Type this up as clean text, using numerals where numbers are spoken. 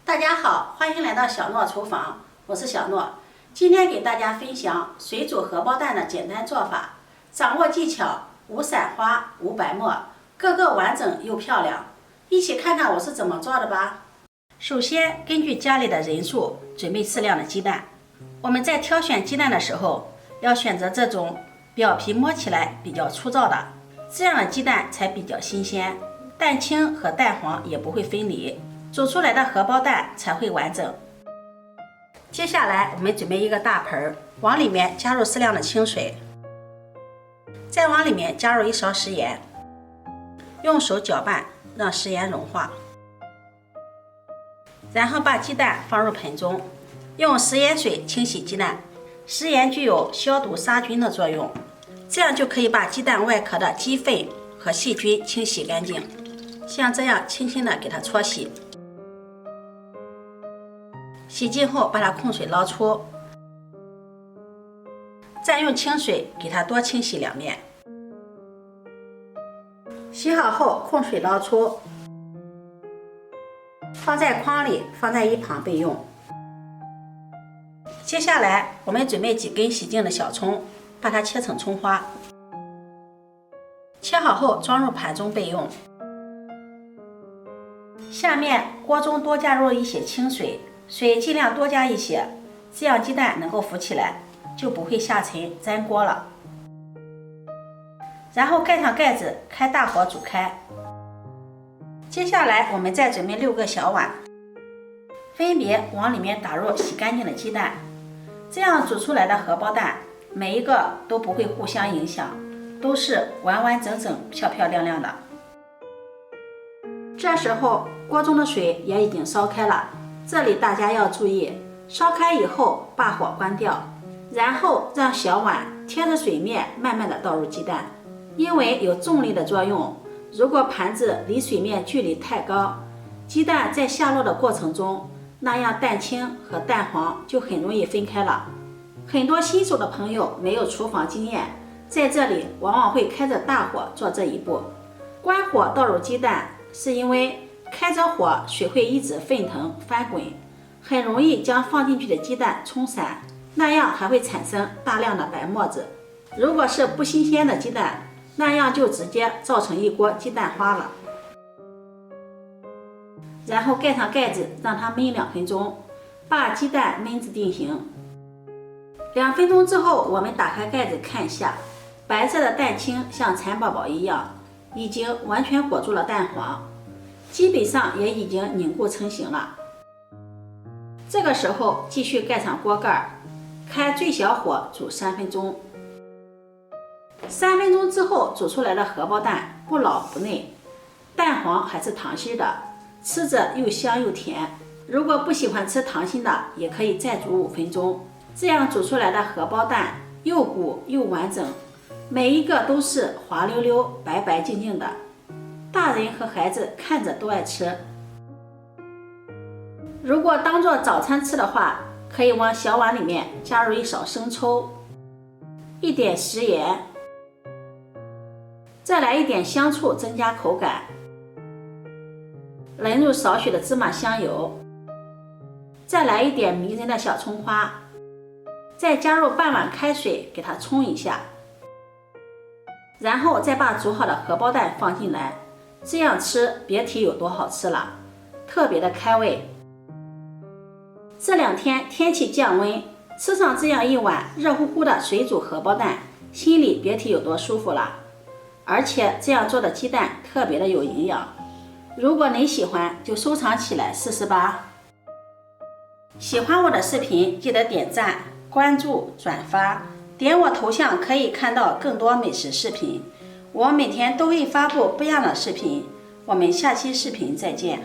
大家好，欢迎来到小诺厨房，我是小诺。今天给大家分享水煮荷包蛋的简单做法，掌握技巧，无散花，无白沫，个个完整又漂亮。一起看看我是怎么做的吧。首先，根据家里的人数准备适量的鸡蛋。我们在挑选鸡蛋的时候，要选择这种表皮摸起来比较粗糙的，这样的鸡蛋才比较新鲜，蛋清和蛋黄也不会分离，煮出来的荷包蛋才会完整。接下来我们准备一个大盆，往里面加入适量的清水，再往里面加入1勺食盐，用手搅拌让食盐融化，然后把鸡蛋放入盆中，用食盐水清洗鸡蛋。食盐具有消毒杀菌的作用，这样就可以把鸡蛋外壳的鸡粪和细菌清洗干净。像这样轻轻的给它搓洗，洗净后把它控水捞出，再用清水给它多清洗2遍。洗好后控水捞出，放在筐里，放在一旁备用。接下来我们准备几根洗净的小葱，把它切成葱花，切好后装入盘中备用。下面锅中多加入一些清水，水尽量多加一些，这样鸡蛋能够浮起来，就不会下沉粘锅了。然后盖上盖子，开大火煮开。接下来我们再准备6个小碗，分别往里面打入洗干净的鸡蛋，这样煮出来的荷包蛋每一个都不会互相影响，都是完完整整漂漂亮亮的。这时候锅中的水也已经烧开了，这里大家要注意，烧开以后把火关掉，然后让小碗贴着水面慢慢的倒入鸡蛋。因为有重力的作用，如果盘子离水面距离太高，鸡蛋在下落的过程中，那样蛋清和蛋黄就很容易分开了。很多新手的朋友没有厨房经验，在这里往往会开着大火做这一步。关火倒入鸡蛋，是因为开着火水会一直沸腾翻滚，很容易将放进去的鸡蛋冲散，那样还会产生大量的白沫子。如果是不新鲜的鸡蛋，那样就直接造成一锅鸡蛋花了。然后盖上盖子，让它焖2分钟，把鸡蛋焖至定型。2分钟之后，我们打开盖子看一下，白色的蛋清像蚕宝宝一样，已经完全裹住了蛋黄，基本上也已经凝固成型了。这个时候继续盖上锅盖，开最小火煮3分钟。3分钟之后煮出来的荷包蛋不老不嫩，蛋黄还是溏心的，吃着又香又甜。如果不喜欢吃溏心的，也可以再煮5分钟。这样煮出来的荷包蛋又鼓又完整，每一个都是滑溜溜白白净净的，大人和孩子看着都爱吃。如果当做早餐吃的话，可以往小碗里面加入1勺生抽，1点食盐，再来1点香醋增加口感，淋入少许的芝麻香油，再来1点迷人的小葱花，再加入半碗开水给它冲一下，然后再把煮好的荷包蛋放进来，这样吃别提有多好吃了，特别的开胃。这2天天气降温，吃上这样一碗热乎乎的水煮荷包蛋，心里别提有多舒服了。而且这样做的鸡蛋特别的有营养，如果您喜欢就收藏起来试试吧。喜欢我的视频记得点赞、关注、转发，点我头像可以看到更多美食视频。我每天都会发布不一样的视频，我们下期视频再见。